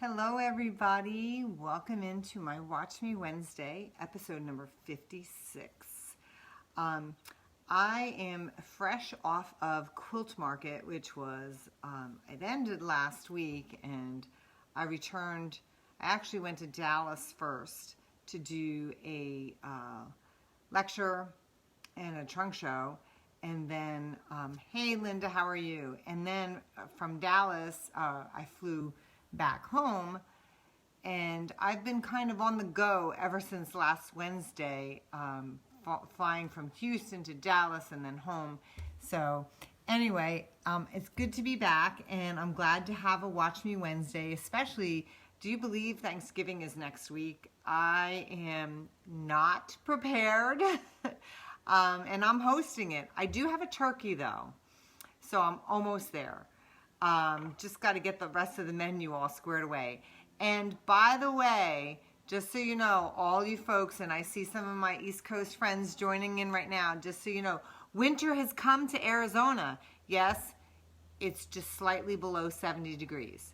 Hello everybody, welcome into my Watch Me Wednesday, episode number 56. I am fresh off of Quilt Market, which was, it ended last week, and I returned. I actually went to Dallas first to do a lecture and a trunk show, and then, hey Linda, how are you? And then from Dallas, I flew back home, and I've been kind of on the go ever since last Wednesday, flying from Houston to Dallas and then home. So anyway, it's good to be back, and I'm glad to have a Watch Me Wednesday, especially, do you believe Thanksgiving is next week? I am not prepared, and I'm hosting it. I do have a turkey though, so I'm almost there. Just got to get the rest of the menu all squared away. And by the way, just so you know, all you folks, and I see some of my East Coast friends joining in right now, just so you know, winter has come to Arizona. Yes, it's just slightly below 70 degrees.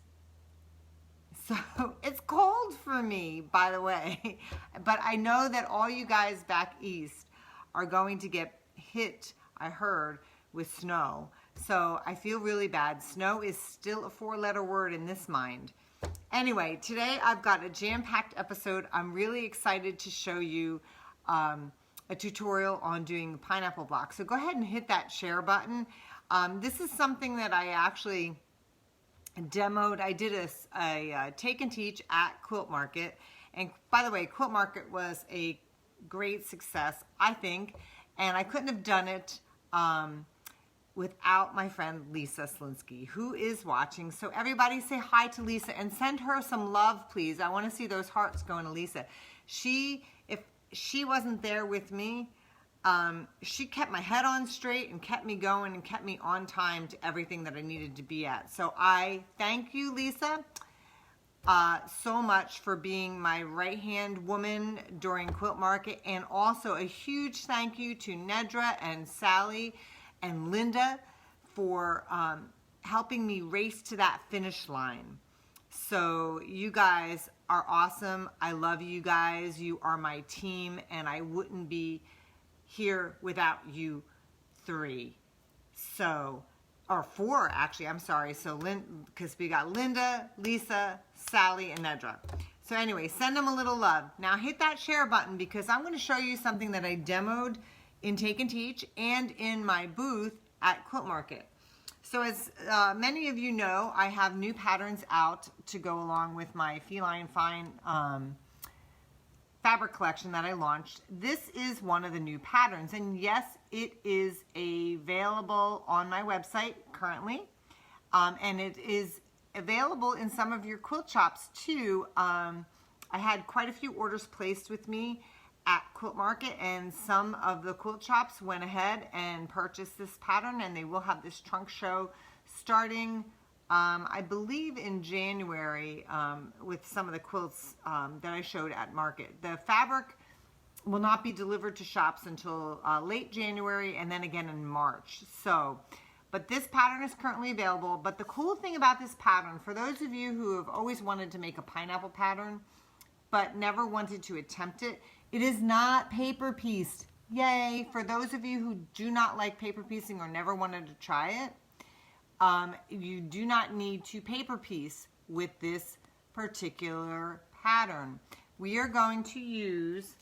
So it's cold for me, by the way. But I know that all you guys back east are going to get hit, I heard, with snow. So I feel really bad. Snow is still a four-letter word in this mind. Anyway, today I've got a jam-packed episode. I'm really excited to show you a tutorial on doing pineapple blocks. So go ahead and hit that share button. This is something that I actually demoed. I did a take and teach at Quilt Market. And by the way, Quilt Market was a great success, I think. And I couldn't have done it without my friend Lisa Slinsky, who is watching. So everybody say hi to Lisa and send her some love, please. I want to see those hearts going to Lisa. If she wasn't there with me, she kept my head on straight and kept me going and kept me on time to everything that I needed to be at. So I thank you, Lisa, so much for being my right-hand woman during Quilt Market, and also a huge thank you to Nedra and Sally and Linda for helping me race to that finish line. So you guys are awesome. I love you guys. You are my team, and I wouldn't be here without you three. So, or four actually, I'm sorry. So because we got Linda, Lisa, Sally, and Nedra. So anyway, send them a little love. Now hit that share button, because I'm going to show you something that I demoed in Take and Teach and in my booth at Quilt Market. So as many of you know, I have new patterns out to go along with my Feline Fine fabric collection that I launched. This is one of the new patterns, and yes, it is available on my website currently, and it is available in some of your quilt shops too. I had quite a few orders placed with me at Quilt Market, and some of the quilt shops went ahead and purchased this pattern, and they will have this trunk show starting I believe in January with some of the quilts that I showed at Market. The fabric will not be delivered to shops until late January, and then again in March. So, but this pattern is currently available. But the cool thing about this pattern, for those of you who have always wanted to make a pineapple pattern but never wanted to attempt it, it is not paper pieced. Yay! For those of you who do not like paper piecing or never wanted to try it, you do not need to paper piece with this particular pattern. We are going to use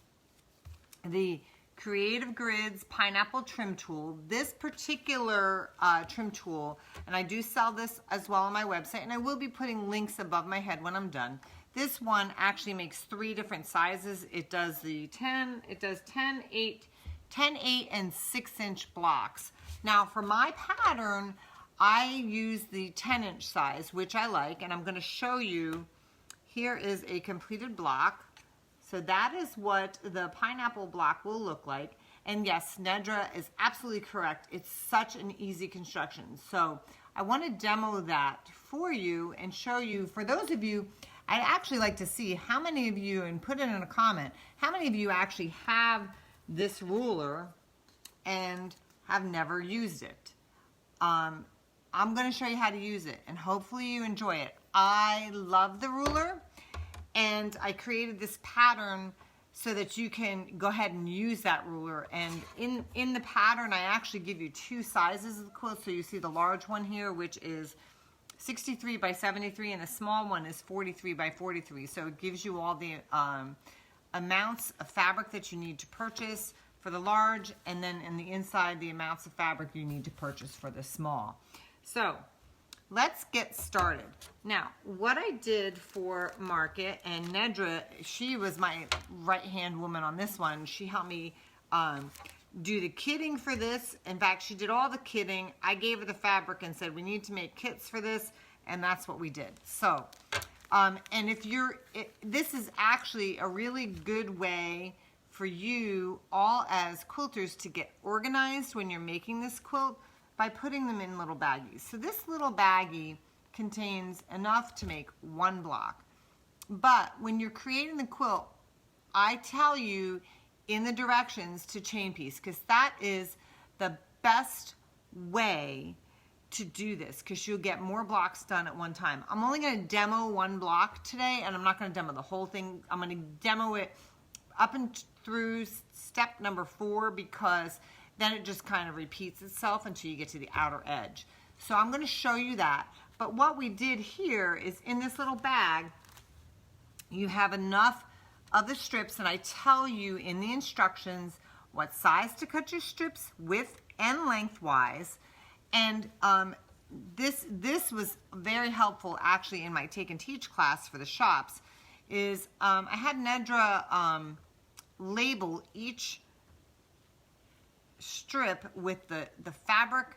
the Creative Grids Pineapple Trim Tool. This particular trim tool, and I do sell this as well on my website, and I will be putting links above my head when I'm done. This one actually makes 3 different sizes. It does the 10, 8, and 6-inch blocks. Now for my pattern, I use the 10-inch size, which I like, and I'm going to show you. Here is a completed block. So that is what the pineapple block will look like. And yes, Nedra is absolutely correct. It's such an easy construction. So I want to demo that for you and show you, for those of you, I'd actually like to see how many of you, and put it in a comment, how many of you actually have this ruler and have never used it. I'm going to show you how to use it, and hopefully you enjoy it. I love the ruler, and I created this pattern so that you can go ahead and use that ruler. And in the pattern, I actually give you two sizes of the quilt. So you see the large one here, which is 63 by 73, and the small one is 43 by 43. So it gives you all the amounts of fabric that you need to purchase for the large, and then in the inside, the amounts of fabric you need to purchase for the small. So let's get started. Now, what I did for Market, and Nedra, she was my right-hand woman on this one. She helped me do the kitting for this. In fact, she did all the kitting. I gave her the fabric and said, we need to make kits for this, and that's what we did. So, and if this is actually a really good way for you all as quilters to get organized when you're making this quilt by putting them in little baggies. So this little baggie contains enough to make one block. But when you're creating the quilt, I tell you in the directions to chain piece, because that is the best way to do this, because you'll get more blocks done at one time. I'm only going to demo one block today, and I'm not going to demo the whole thing. I'm going to demo it up and through step number 4, because then it just kind of repeats itself until you get to the outer edge. So I'm going to show you that. But what we did here is in this little bag, you have enough of the strips, and I tell you in the instructions what size to cut your strips width and lengthwise. And this was very helpful actually in my take and teach class for the shops. Is I had Nedra label each strip with the fabric,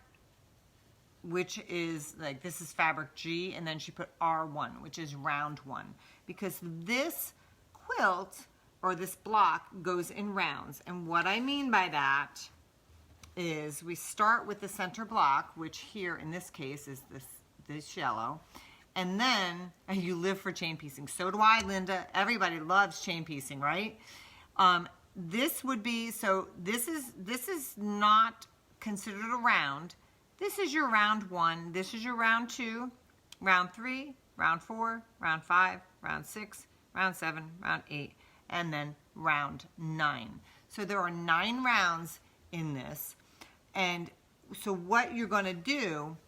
which is like, this is fabric G, and then she put R1, which is round 1, because this quilt or this block goes in rounds. And what I mean by that is we start with the center block, which here in this case is this yellow, and then you live for chain piecing. So do I, Linda. Everybody loves chain piecing, right? This would be, so this is not considered a round. This is your round 1, this is your round 2, round 3, round 4, round 5, round 6, round 7, round 8, and then round 9. So there are 9 rounds in this. And so what you're going to do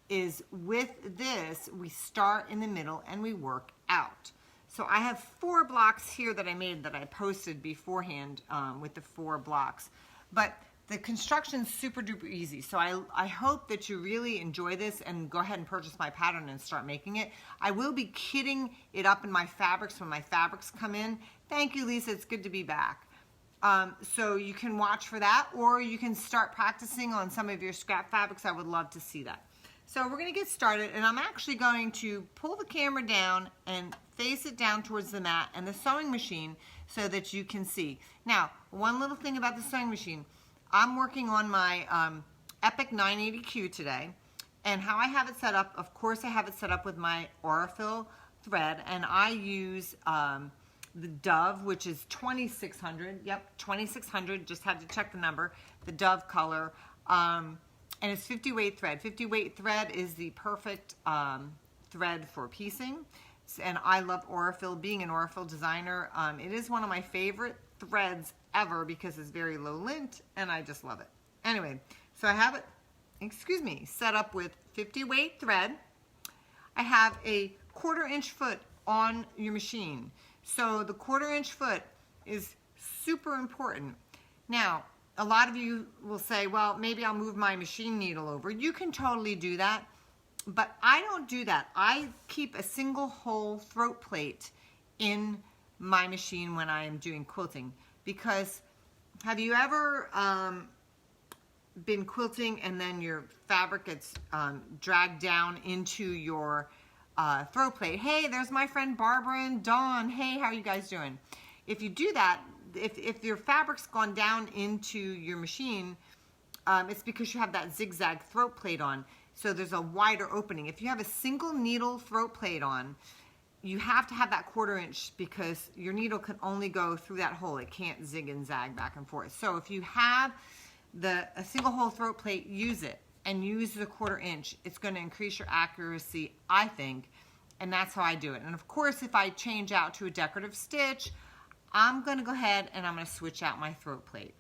is with this, we start in the middle and we work out. So I have 4 blocks here that I made that I posted beforehand with the 4 blocks. But the construction's super duper easy. So I hope that you really enjoy this and go ahead and purchase my pattern and start making it. I will be kitting it up in my fabrics when my fabrics come in. Thank you, Lisa. It's good to be back. So you can watch for that, or you can start practicing on some of your scrap fabrics. I would love to see that. So we're going to get started, and I'm actually going to pull the camera down and face it down towards the mat and the sewing machine so that you can see. Now, one little thing about the sewing machine, I'm working on my Epic 980Q today, and how I have it set up, of course I have it set up with my Aurifil Thread, and I use the Dove, which is 2600, yep, 2600, just had to check the number, the Dove color, and it's 50 weight thread. 50 weight thread is the perfect thread for piecing, and I love Aurifil. Being an Aurifil designer, it is one of my favorite threads ever because it's very low lint, and I just love it. Anyway, so I have it, set up with 50 weight thread. I have a 1/4 inch foot on your machine. So the 1/4 inch foot is super important. Now, a lot of you will say, well, maybe I'll move my machine needle over. You can totally do that, but I don't do that. I keep a single hole throat plate in my machine when I am doing quilting, because have you ever been quilting and then your fabric gets dragged down into your throat plate? Hey, there's my friend Barbara and Dawn. Hey, how are you guys doing? If you do that, if your fabric's gone down into your machine, it's because you have that zigzag throat plate on. So there's a wider opening. If you have a single needle throat plate on, you have to have that 1/4 inch because your needle can only go through that hole. It can't zig and zag back and forth. So if you have a single hole throat plate, use it. and use the 1/4 inch. It's going to increase your accuracy, I think, and that's how I do it. And of course, if I change out to a decorative stitch, I'm going to go ahead and I'm going to switch out my throat plate.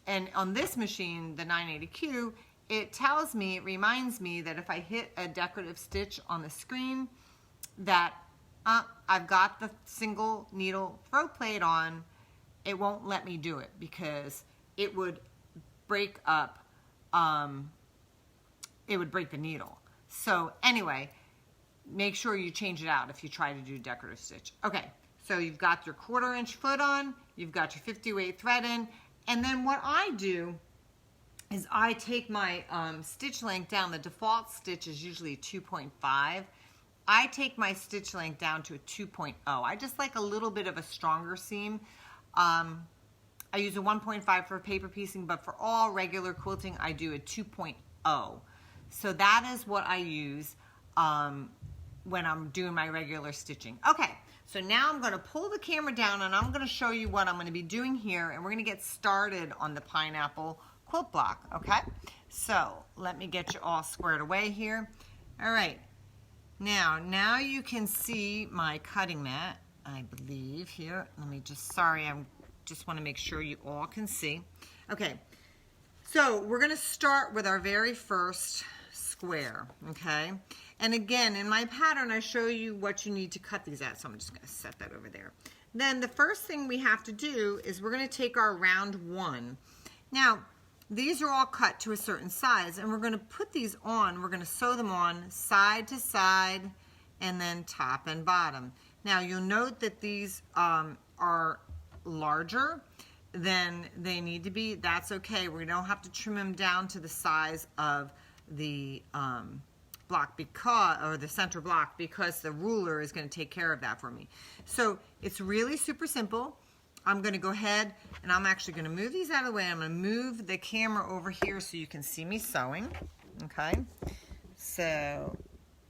And on this machine, the 980Q, it tells me, it reminds me that if I hit a decorative stitch on the screen, that I've got the single needle throat plate on. It won't let me do it because it would break up, it would break the needle. So anyway, make sure you change it out if you try to do decorative stitch. Okay, so you've got your 1/4 inch foot on, you've got your 50-weight thread in, and then what I do is I take my stitch length down. The default stitch is usually 2.5. I take my stitch length down to a 2.0. I just like a little bit of a stronger seam. I use a 1.5 for paper piecing, but for all regular quilting, I do a 2.0. So that is what I use when I'm doing my regular stitching. Okay, so now I'm going to pull the camera down and I'm going to show you what I'm going to be doing here, and we're going to get started on the pineapple quilt block, okay? So let me get you all squared away here. All right, now you can see my cutting mat, I believe, here. Let me just, sorry, I just want to make sure you all can see. Okay, so we're going to start with our very first square, okay? And again, in my pattern, I show you what you need to cut these at, so I'm just going to set that over there. Then the first thing we have to do is we're going to take our round 1. Now, these are all cut to a certain size, and we're going to put these on. We're going to sew them on side to side and then top and bottom. Now, you'll note that these are larger than they need to be. That's okay. We don't have to trim them down to the size of the block or the center block, because the ruler is going to take care of that for me. So it's really super simple. I'm going to go ahead and I'm actually going to move these out of the way. I'm going to move the camera over here so you can see me sewing. Okay, so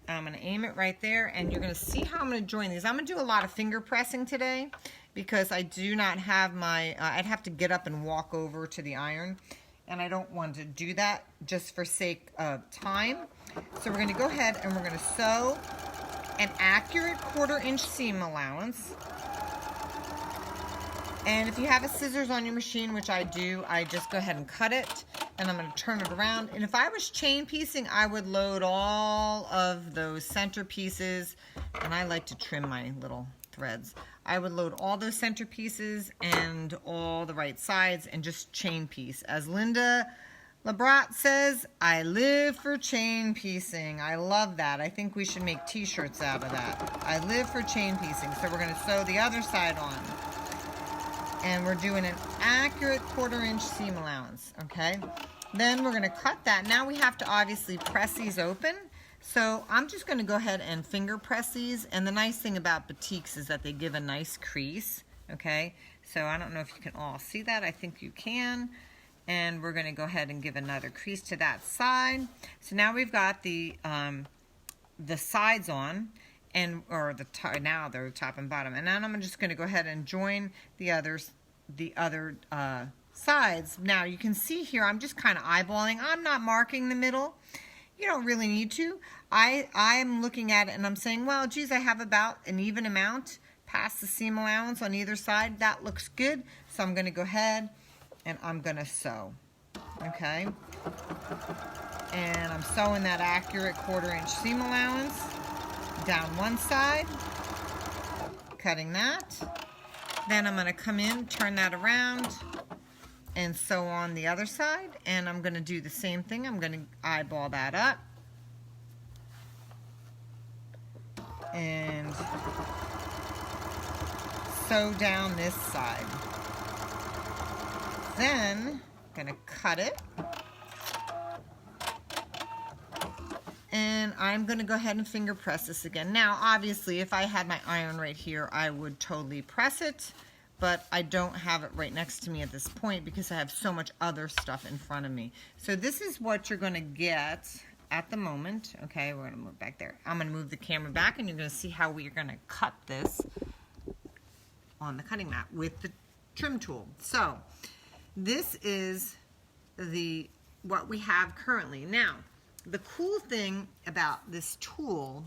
I'm going to aim it right there, and you're going to see how I'm going to join these. I'm going to do a lot of finger pressing today because I do not have my, I'd have to get up and walk over to the iron, and I don't want to do that just for sake of time. So we're going to go ahead and we're going to sew an accurate 1/4 inch seam allowance. And if you have a scissors on your machine, which I do, I just go ahead and cut it, and I'm going to turn it around. And if I was chain piecing, I would load all of those center pieces, and I like to trim my little threads. I would load all those center pieces and all the right sides and just chain piece. As Linda Labrat says, I live for chain piecing. I love that. I think we should make t-shirts out of that. I live for chain piecing. So we're going to sew the other side on. And we're doing an accurate 1/4 inch seam allowance, okay? Then we're going to cut that. Now we have to obviously press these open. So I'm just going to go ahead and finger press these. And the nice thing about batiks is that they give a nice crease, okay? So I don't know if you can all see that. I think you can. And we're going to go ahead and give another crease to that side. So now we've got the sides on. Now they're top and bottom. And then I'm just going to go ahead and join the other sides. Now you can see here I'm just kind of eyeballing. I'm not marking the middle. You don't really need to. I'm looking at it and I'm saying, well, geez, I have about an even amount past the seam allowance on either side. That looks good. So I'm going to go ahead and I'm going to sew. Okay. And I'm sewing that accurate 1/4 inch seam allowance down one side, cutting that. Then I'm going to come in, turn that around, and sew on the other side. And I'm going to do the same thing. I'm going to eyeball that up. And sew down this side. Then I'm going to cut it. And I'm going to go ahead and finger press this again. Now, obviously, if I had my iron right here, I would totally press it. But I don't have it right next to me at this point because I have so much other stuff in front of me. So this is what you're going to get at the moment. Okay, we're going to move back there. I'm going to move the camera back, and you're going to see how we're going to cut this on the cutting mat with the trim tool. So this is what we have currently. Now, the cool thing about this tool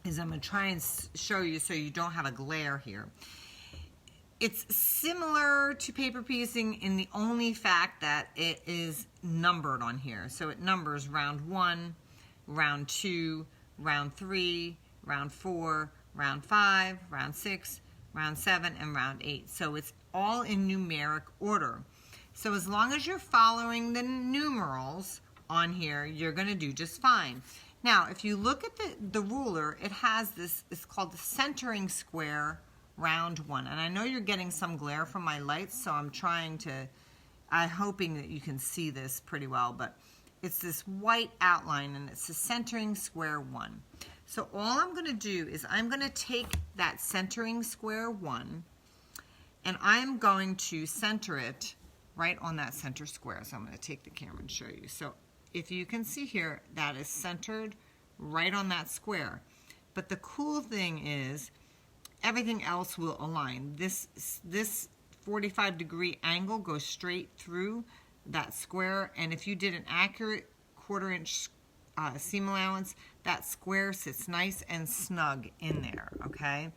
is I'm going to try and show you so you don't have a glare here. It's similar to paper piecing in the only fact that it is numbered on here. So it numbers round 1, round 2, round 3, round 4, round 5, round 6, round 7, and round 8. So it's all in numeric order. So as long as you're following the numerals on here, you're going to do just fine. Now, if you look at the ruler, it has this, it's called the centering square round 1. And I know you're getting some glare from my lights, so I'm hoping that you can see this pretty well, but it's this white outline and it's the centering square 1. So all I'm going to do is I'm going to take that centering square 1 and I'm going to center it right on that center square. So I'm going to take the camera and show you. So if you can see here, that is centered right on that square. But the cool thing is everything else will align. This 45-degree angle goes straight through that square, and if you did an accurate 1/4 inch seam allowance, that square sits nice and snug in there, okay?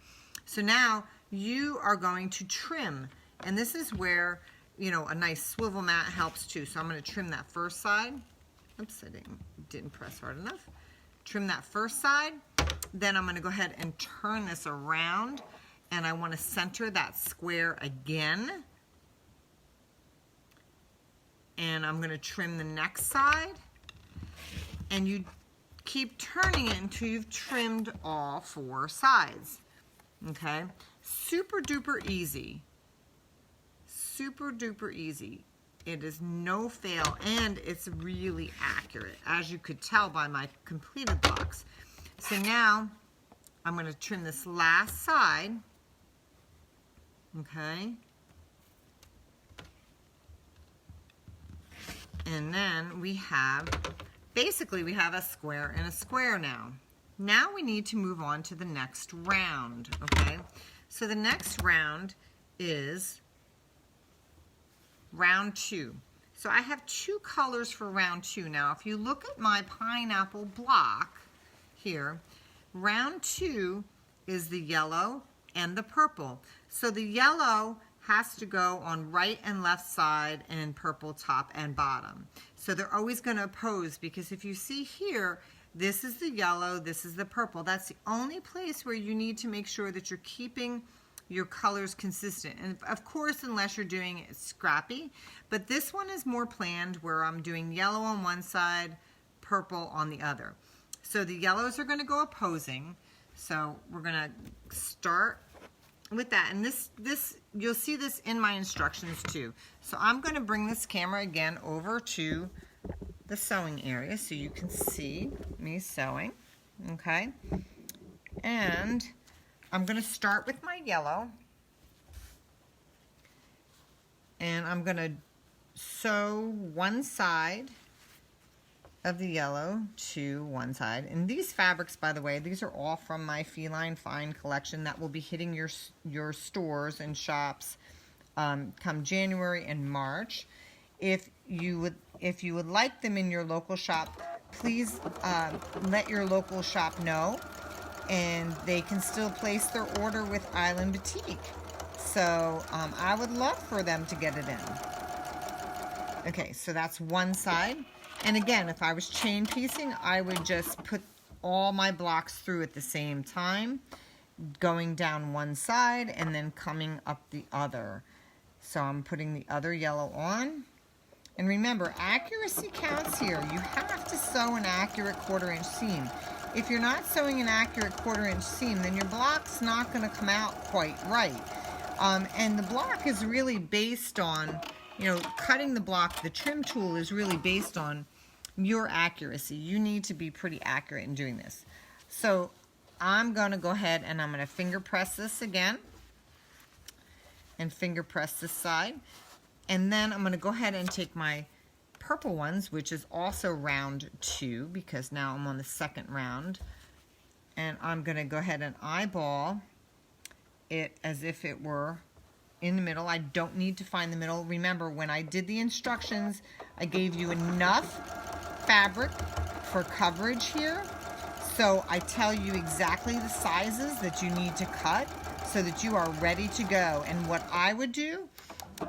So now you are going to trim, and this is where, you know, a nice swivel mat helps too. So I'm going to trim that first side. Oops, I didn't press hard enough. Trim that first side. Then I'm going to go ahead and turn this around, and I want to center that square again. And I'm going to trim the next side. And you keep turning it until you've trimmed all 4 sides. Okay? Super duper easy. Super duper easy. It is no fail, and it's really accurate, as you could tell by my completed blocks. So now I'm going to trim this last side, okay? And then we have, basically we have a square and a square now. Now we need to move on to the next round, okay? So the next round is round 2. So I have 2 colors for round 2. Now if you look at my pineapple block here, round 2 is the yellow and the purple. So the yellow has to go on right and left side and purple top and bottom. So they're always going to oppose, because if you see here, this is the yellow, this is the purple. That's the only place where you need to make sure that you're keeping your colors consistent. And of course, unless you're doing it scrappy, but this one is more planned where I'm doing yellow on one side, purple on the other. So the yellows are going to go opposing. So we're going to start with that. And this you'll see this in my instructions too. So I'm going to bring this camera again over to the sewing area so you can see me sewing. Okay. And I'm going to start with my yellow, and I'm going to sew one side of the yellow to one side. And these fabrics, by the way, these are all from my Feline Fine collection that will be hitting your stores and shops come January and March. If you would like them in your local shop, please let your local shop know, and they can still place their order with Island Boutique. So I would love for them to get it in. Okay, so that's one side. And again, if I was chain piecing, I would just put all my blocks through at the same time, going down one side and then coming up the other. So I'm putting the other yellow on. And remember, accuracy counts here. You have to sew an accurate 1/4 inch seam. If you're not sewing an accurate 1/4 inch seam, then your block's not going to come out quite right. And the block is really based on, you know, cutting the block, the trim tool is really based on your accuracy. You need to be pretty accurate in doing this. So I'm going to go ahead and I'm going to finger press this again and finger press this side. And then I'm going to go ahead and take my purple ones, which is also round 2, because now I'm on the second round. And I'm going to go ahead and eyeball it as if it were in the middle. I don't need to find the middle. Remember, when I did the instructions, I gave you enough fabric for coverage here. So I tell you exactly the sizes that you need to cut so that you are ready to go. And what I would do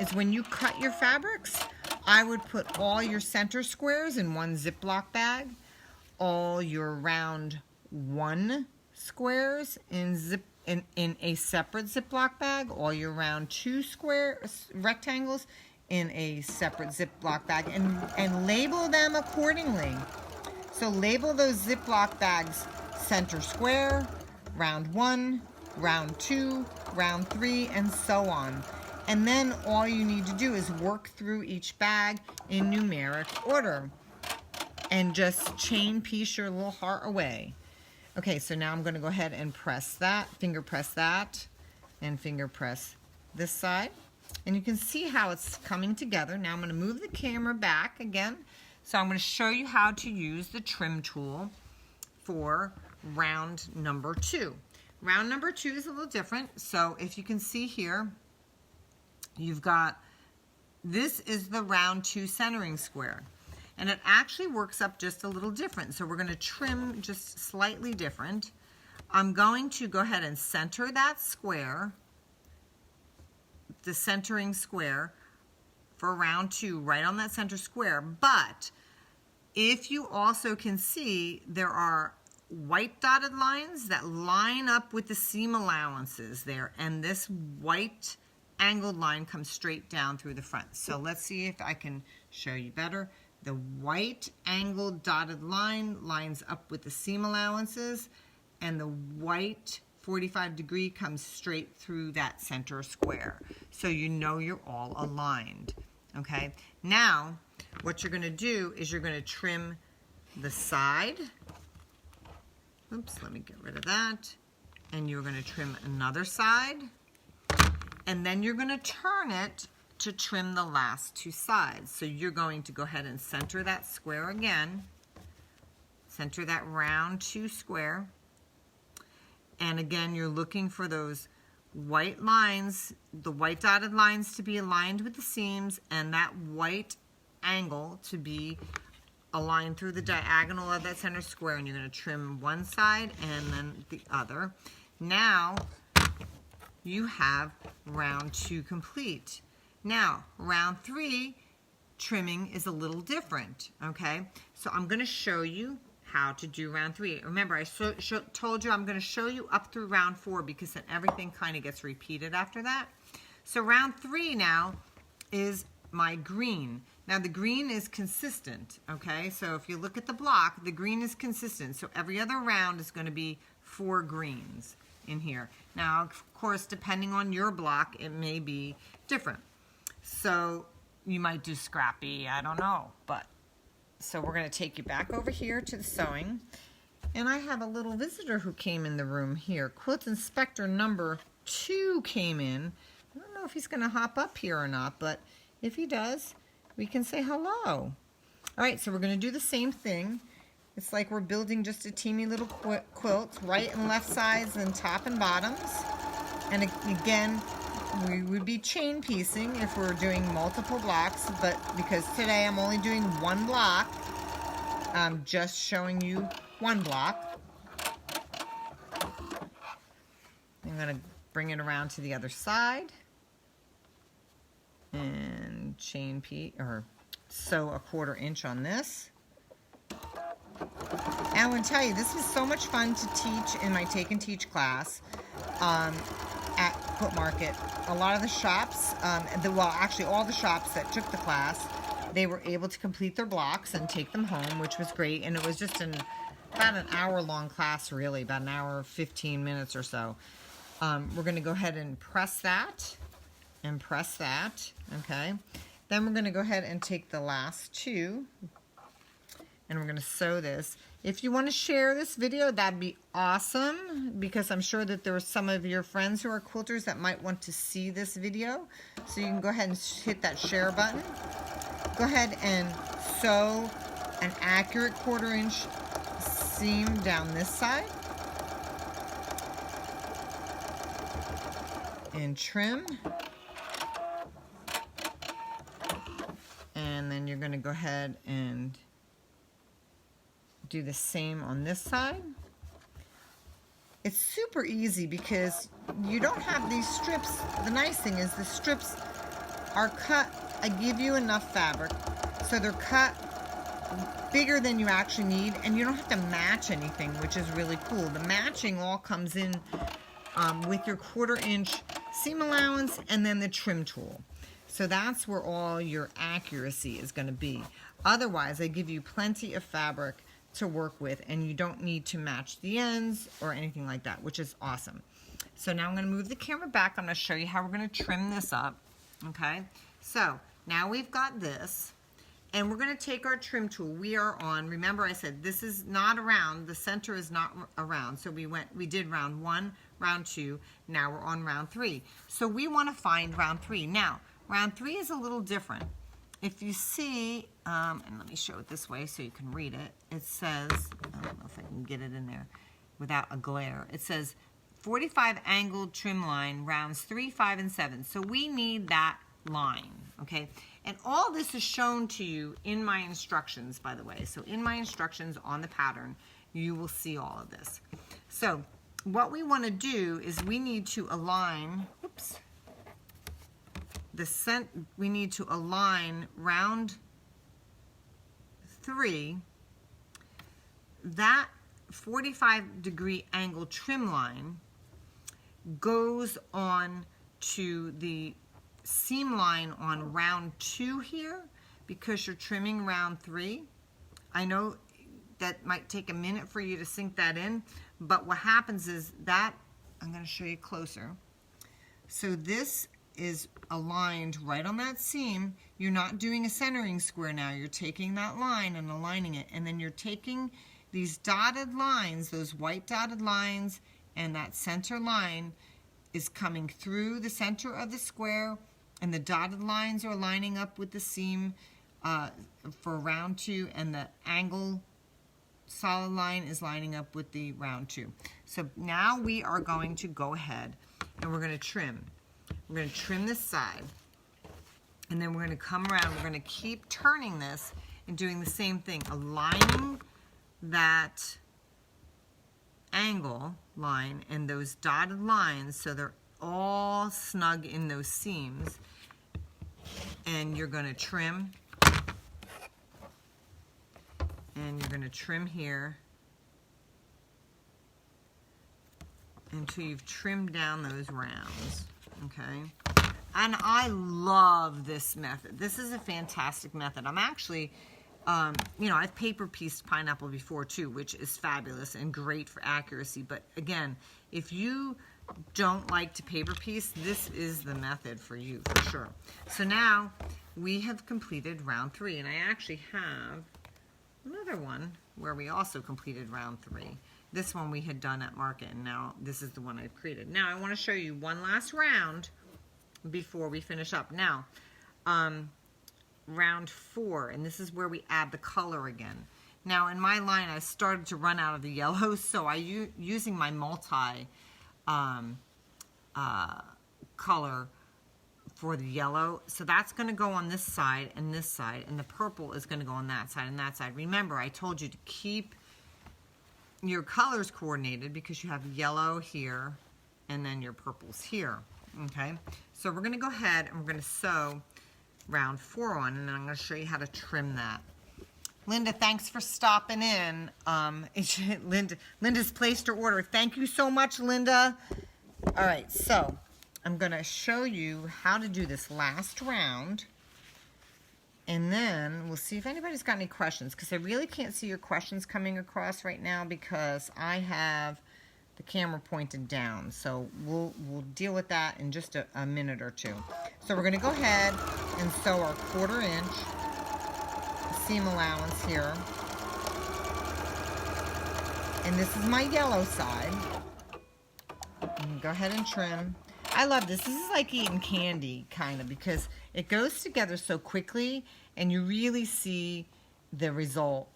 is when you cut your fabrics, I would put all your center squares in one Ziploc bag, all your round 1 squares in a separate Ziploc bag, all your round 2 rectangles in a separate Ziploc bag, and label them accordingly. So label those Ziploc bags center square, round 1, round 2, round 3, and so on. And then all you need to do is work through each bag in numeric order and just chain piece your little heart away. Okay, so now I'm going to go ahead and press that, finger press that, and finger press this side. And you can see how it's coming together. Now I'm going to move the camera back again. So I'm going to show you how to use the trim tool for round number 2. Round number 2 is a little different. So if you can see here, you've got, this is the round 2 centering square. And it actually works up just a little different. So we're going to trim just slightly different. I'm going to go ahead and center that square, the centering square for round 2 right on that center square. But if you also can see, there are white dotted lines that line up with the seam allowances there, and this white angled line comes straight down through the front. So let's see if I can show you better. The white angled dotted line lines up with the seam allowances, and the white 45-degree comes straight through that center square. So you know you're all aligned. Okay, now what you're going to do is you're going to trim the side. Oops, let me get rid of that. And you're going to trim another side. And then you're going to turn it to trim the last 2 sides. So you're going to go ahead and center that square again. Center that round 2 square. And again, you're looking for those white lines, the white dotted lines to be aligned with the seams, and that white angle to be aligned through the diagonal of that center square. And you're going to trim one side and then the other. Now you have round 2 complete. Now round 3 trimming is a little different. Okay, so I'm going to show you how to do round 3. Remember, I told you I'm going to show you up through round 4 because then everything kind of gets repeated after that. So round 3 now is my green. Now the green is consistent, okay? So if you look at the block, the green is consistent. So every other round is going to be 4 greens in here. Now, of course, depending on your block, it may be different. So you might do scrappy, I don't know, but so we're going to take you back over here to the sewing. And I have a little visitor who came in the room here. Quilt Inspector number 2 came in. I don't know if he's going to hop up here or not, but if he does, we can say hello. All right, so we're going to do the same thing. It's like we're building just a teeny little quilt, right and left sides and top and bottoms. And again, we would be chain piecing if we're doing multiple blocks, but because today I'm only doing 1 block, I'm just showing you 1 block. I'm going to bring it around to the other side and chain piece or sew a 1/4 inch on this. And I want to tell you, this was so much fun to teach in my Take and Teach class at Quilt Market. A lot of the shops, well, actually all the shops that took the class, they were able to complete their blocks and take them home, which was great. And it was just about an hour-long class, really, about an hour, 15 minutes or so. We're going to go ahead and press that and press that, okay? Then we're going to go ahead and take the last 2, and we're going to sew this. If you want to share this video, that'd be awesome, because I'm sure that there are some of your friends who are quilters that might want to see this video. So you can go ahead and hit that share button. Go ahead and sew an accurate 1/4 inch seam down this side. And trim. And then you're going to go ahead and do the same on this side. It's super easy because you don't have these strips. The nice thing is the strips are cut. I give you enough fabric, so they're cut bigger than you actually need, and you don't have to match anything, which is really cool. The matching all comes in with your 1/4 inch seam allowance and then the trim tool. So that's where all your accuracy is going to be. Otherwise, I give you plenty of fabric to work with, and you don't need to match the ends or anything like that, which is awesome. So now I'm going to move the camera back. I'm going to show you how we're going to trim this up. Okay, so now we've got this, and we're going to take our trim tool. We are on, remember I said this is not around, the center is not around. So we did round 1, round 2, now we're on round 3. So we want to find round 3. Now, round 3 is a little different. If you see, and let me show it this way so you can read it. It says, I don't know if I can get it in there without a glare. It says 45 angled trim line, rounds 3, 5, and 7. So we need that line, okay? And all this is shown to you in my instructions, by the way. So in my instructions on the pattern, you will see all of this. So what we want to do is we need to align, oops, we need to align round 3, that 45-degree angle trim line goes on to the seam line on round 2 here, because you're trimming round 3. I know that might take a minute for you to sink that in, but what happens is that, I'm going to show you closer. So this is aligned right on that seam. You're not doing a centering square now. You're taking that line and aligning it, and then you're taking these dotted lines, those white dotted lines, and that center line is coming through the center of the square, and the dotted lines are lining up with the seam for round 2, and the angle solid line is lining up with the round 2. So now we are going to go ahead and we're going to trim. We're going to trim this side, and then we're going to come around. We're going to keep turning this and doing the same thing, aligning that angle line and those dotted lines so they're all snug in those seams. And you're going to trim, and you're going to trim here until you've trimmed down those rounds. Okay, and I love this method. This is a fantastic method. I'm actually, you know, I've paper pieced pineapple before too, which is fabulous and great for accuracy. But again, if you don't like to paper piece, this is the method for you for sure. So now we have completed round 3, and I actually have another one where we also completed round 3. This one we had done at market, and now this is the one I've created. Now I want to show you one last round before we finish up. Now, round 4, and this is where we add the color again. Now in my line, I started to run out of the yellow, so using my multi color for the yellow. So that's going to go on this side, and the purple is going to go on that side and that side. Remember, I told you to keep your colors coordinated because you have yellow here and then your purples here. Okay, so we're going to go ahead and we're going to sew round 4 on, and then I'm going to show you how to trim that. Linda, thanks for stopping in. Linda's placed her order. Thank you so much, Linda. All right, so I'm going to show you how to do this last round, and then we'll see if anybody's got any questions, because I really can't see your questions coming across right now because I have the camera pointed down. So we'll deal with that in just a minute or two. So we're going to go ahead and sew our 1/4 inch seam allowance here. And this is my yellow side. Go ahead and trim. I love this. This is like eating candy, kind of, because it goes together so quickly and you really see the result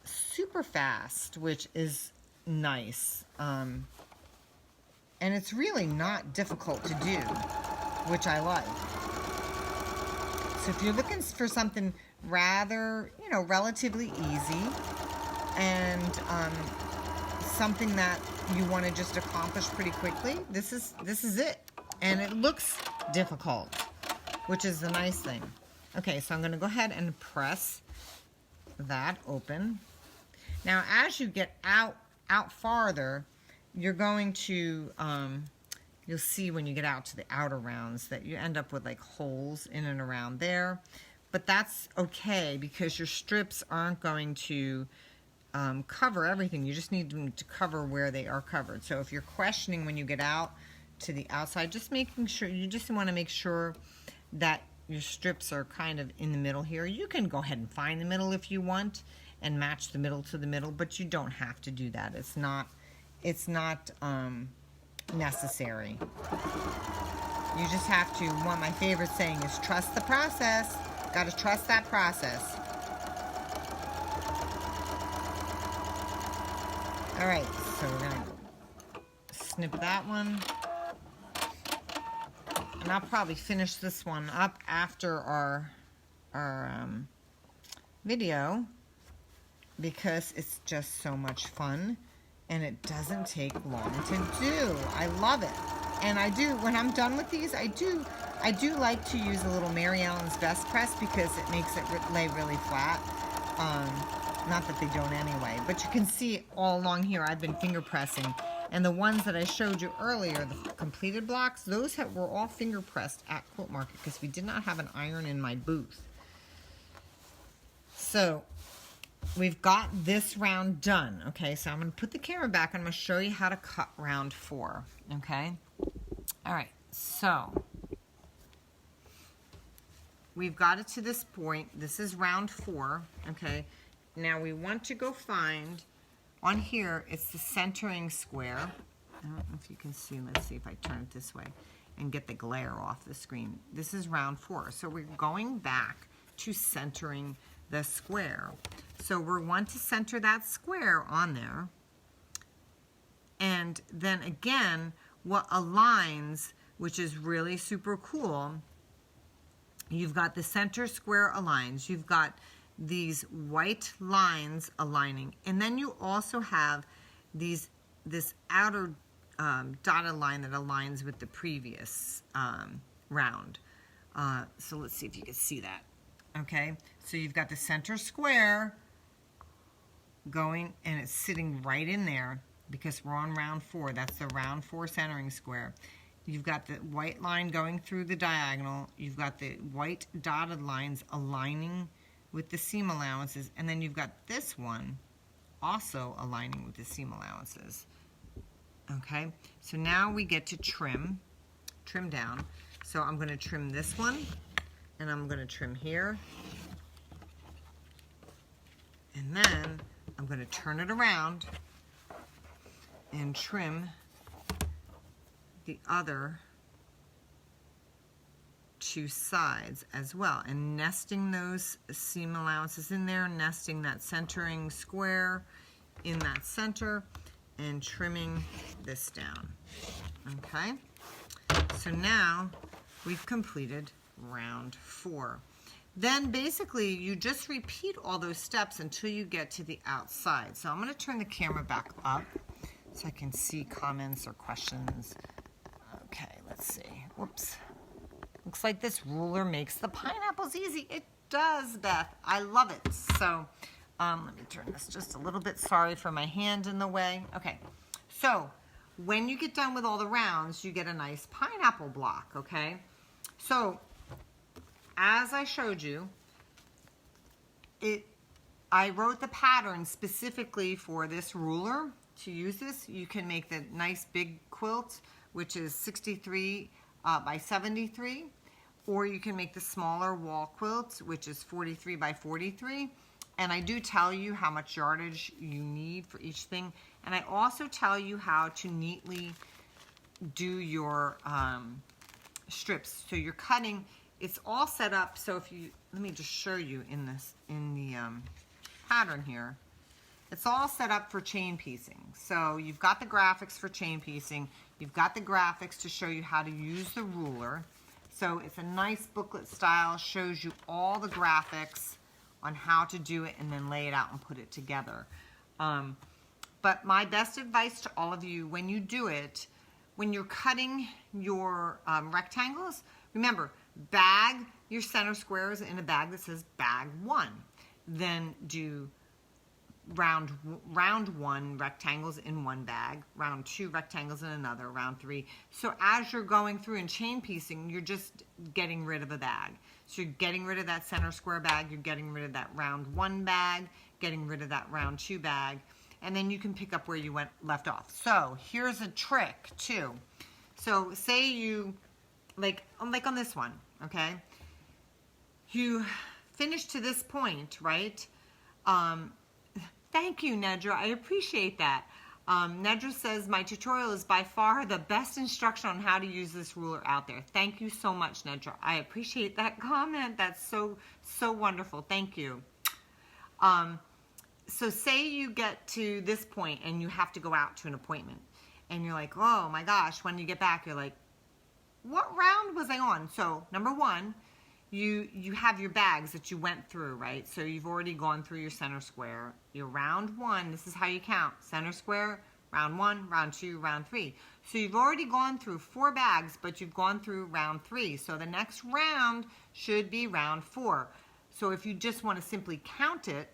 super fast, which is nice. And it's really not difficult to do, which I like. So if you're looking for something rather, relatively easy, and something that you want to just accomplish pretty quickly, this is it. And it looks difficult, which is the nice thing. Okay, so I'm going to go ahead and press that open. Now, as you get out farther, you're going to, you'll see when you get out to the outer rounds that you end up with like holes in and around there. But that's okay because your strips aren't going to cover everything. You just need them to cover where they are covered. So if you're questioning when you get out to the outside, just making sure, you just want to make sure that your strips are kind of in the middle here. You can go ahead and find the middle if you want and match the middle to the middle, but you don't have to do that. It's not necessary. You just have to, one of my favorite saying is trust the process. Got to trust that process. All right, so we're gonna snip that one. And I'll probably finish this one up after our video because it's just so much fun and it doesn't take long to do. I love it. And I do, when I'm done with these, I do like to use a little Mary Ellen's Best Press because it makes it lay really flat. Not that they don't anyway, but you can see all along here I've been finger pressing. And the ones that I showed you earlier, the completed blocks, those were all finger pressed at Quilt Market because we did not have an iron in my booth. So we've got this round done. Okay, so I'm going to put the camera back and I'm going to show you how to cut round 4. Okay, all right, so we've got it to this point. This is round 4. Okay, now we want to go find. On here, it's the centering square. I don't know if you can see. Let's see if I turn it this way and get the glare off the screen. This is round 4. So we're going back to centering the square. So we want to center that square on there. And then again, what aligns, which is really super cool, you've got the center square aligns. You've got these white lines aligning, and then you also have this outer dotted line that aligns with the previous round. So let's see if you can see that. Okay, so you've got the center square going, and it's sitting right in there because we're on round 4. That's the round 4 centering square. You've got the white line going through the diagonal. You've got the white dotted lines aligning with the seam allowances, and then you've got this one also aligning with the seam allowances. Okay, so now we get to trim down. So I'm going to trim this one, and I'm going to trim here, and then I'm going to turn it around and trim the other 2 sides as well, and nesting those seam allowances in there, nesting that centering square in that center, and trimming this down. Okay, so now we've completed round 4. Then basically you just repeat all those steps until you get to the outside. So I'm going to turn the camera back up so I can see comments or questions. Okay, let's see. Whoops. Looks like this ruler makes the pineapples easy. It does, Beth. I love it. So let me turn this just a little bit. Sorry for my hand in the way. Okay, so when you get done with all the rounds, you get a nice pineapple block, okay? So as I showed you, I wrote the pattern specifically for this ruler. To use this, you can make the nice big quilt, which is 63 by 73, or you can make the smaller wall quilt, which is 43 by 43. And I do tell you how much yardage you need for each thing. And I also tell you how to neatly do your strips. So you're cutting, it's all set up. So if you, let me just show you in the pattern here. It's all set up for chain piecing. So you've got the graphics for chain piecing. You've got the graphics to show you how to use the ruler. So it's a nice booklet style, shows you all the graphics on how to do it and then lay it out and put it together. But my best advice to all of you, when you do it, when you're cutting your rectangles, remember, bag your center squares in a bag that says bag 1. Then do round 1 rectangles in one bag, round 2 rectangles in another, round 3. So as you're going through and chain piecing, you're just getting rid of a bag. So you're getting rid of that center square bag, you're getting rid of that round 1 bag, getting rid of that round 2 bag, and then you can pick up where you left off. So here's a trick too. So say you, like on this one, okay? You finish to this point, right? Thank you, Nedra. I appreciate that. Nedra says, my tutorial is by far the best instruction on how to use this ruler out there. Thank you so much, Nedra. I appreciate that comment. That's so wonderful. Thank you. So say you get to this point and you have to go out to an appointment. And you're like, oh my gosh, when you get back, you're like, what round was I on? So number 1, you have your bags that you went through, right? So you've already gone through your center square. Your round 1, this is how you count. Center square, round 1, round 2, round 3. So you've already gone through 4 bags, but you've gone through round 3. So the next round should be round 4. So if you just want to simply count it,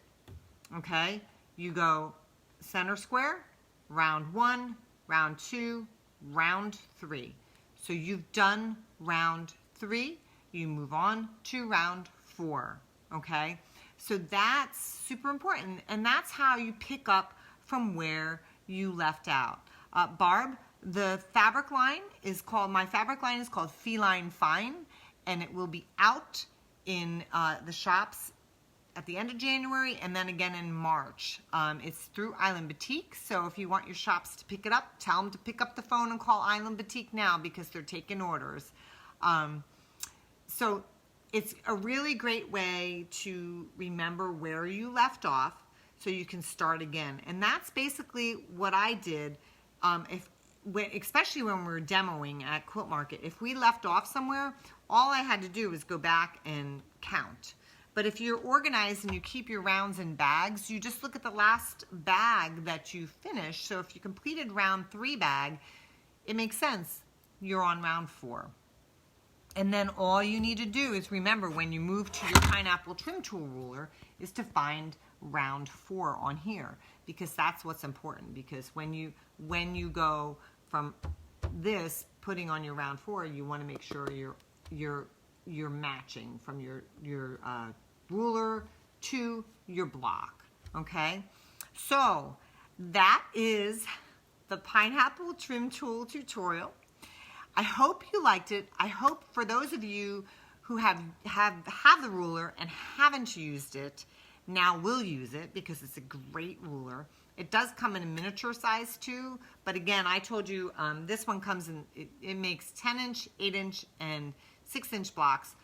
okay, you go center square, round 1, round 2, round 3. So you've done round 3. You move on to round 4, okay? So that's super important, and that's how you pick up from where you left out. Barb, the fabric line is called, my fabric line is called Feline Fine, and it will be out in the shops at the end of January and then again in March. It's through Island Boutique, so if you want your shops to pick it up, tell them to pick up the phone and call Island Boutique now because they're taking orders. So it's a really great way to remember where you left off so you can start again. And that's basically what I did, especially when we were demoing at Quilt Market. If we left off somewhere, all I had to do was go back and count. But if you're organized and you keep your rounds in bags, you just look at the last bag that you finished. So if you completed round 3 bag, it makes sense. You're on round 4. And then all you need to do is remember when you move to your pineapple trim tool ruler is to find round 4 on here, because that's what's important. Because when you go from this putting on your round 4, you want to make sure you're matching from your ruler to your block. Okay, so that is the pineapple trim tool tutorial. I hope you liked it. I hope for those of you who have the ruler and haven't used it, now will use it because it's a great ruler. It does come in a miniature size too, but again, I told you this one comes in, it makes 10-inch, 8-inch, and 6-inch blocks.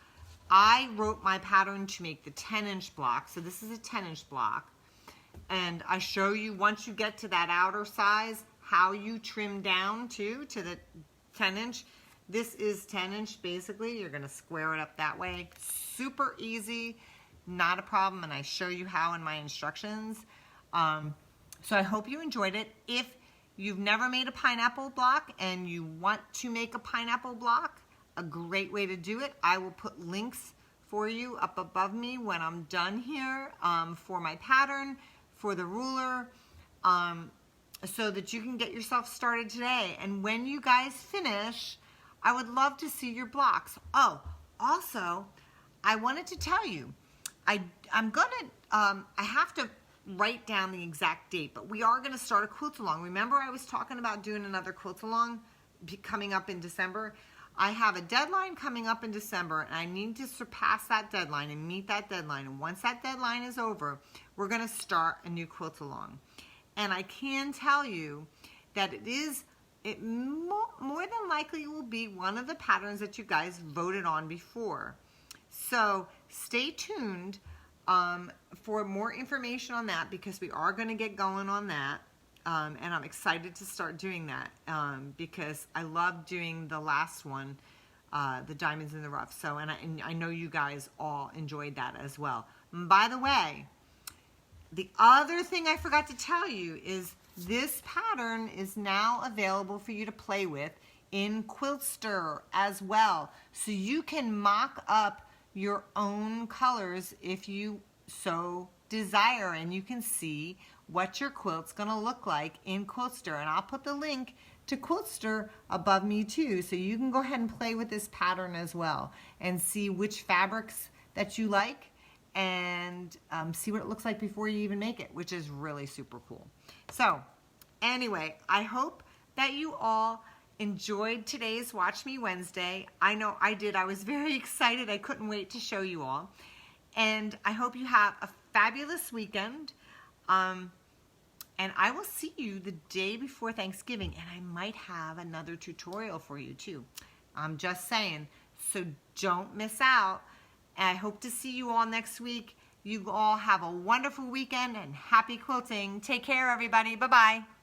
I wrote my pattern to make the 10-inch block, so this is a 10-inch block. And I show you once you get to that outer size, how you trim down to the 10-inch. This is 10-inch basically. You're gonna square it up that way. Super easy, not a problem, and I show you how in my instructions. So I hope you enjoyed it. If you've never made a pineapple block and you want to make a pineapple block, a great way to do it, I will put links for you up above me when I'm done here for my pattern, for the ruler, so that you can get yourself started today. And when you guys finish, I would love to see your blocks. Oh, also, I wanted to tell you, I have to write down the exact date, but we are gonna start a quilt along. Remember I was talking about doing another quilt along coming up in December? I have a deadline coming up in December, and I need to surpass that deadline and meet that deadline. And once that deadline is over, we're gonna start a new quilt along. And I can tell you that it more than likely will be one of the patterns that you guys voted on before. So stay tuned for more information on that, because we are going to get going on that. And I'm excited to start doing that because I love doing the last one, the Diamonds in the Rough. So, and I know you guys all enjoyed that as well. And by the way, the other thing I forgot to tell you is this pattern is now available for you to play with in Quiltster as well. So you can mock up your own colors if you so desire, and you can see what your quilt's gonna look like in Quiltster. And I'll put the link to Quiltster above me too, so you can go ahead and play with this pattern as well and see which fabrics that you like, and see what it looks like before you even make it, which is really super cool. So anyway, I hope that you all enjoyed today's Watch Me Wednesday. I know I did. I was very excited. I couldn't wait to show you all. And I hope you have a fabulous weekend. And I will see you the day before Thanksgiving, and I might have another tutorial for you too. I'm just saying. So don't miss out. And I hope to see you all next week. You all have a wonderful weekend and happy quilting. Take care, everybody. Bye-bye.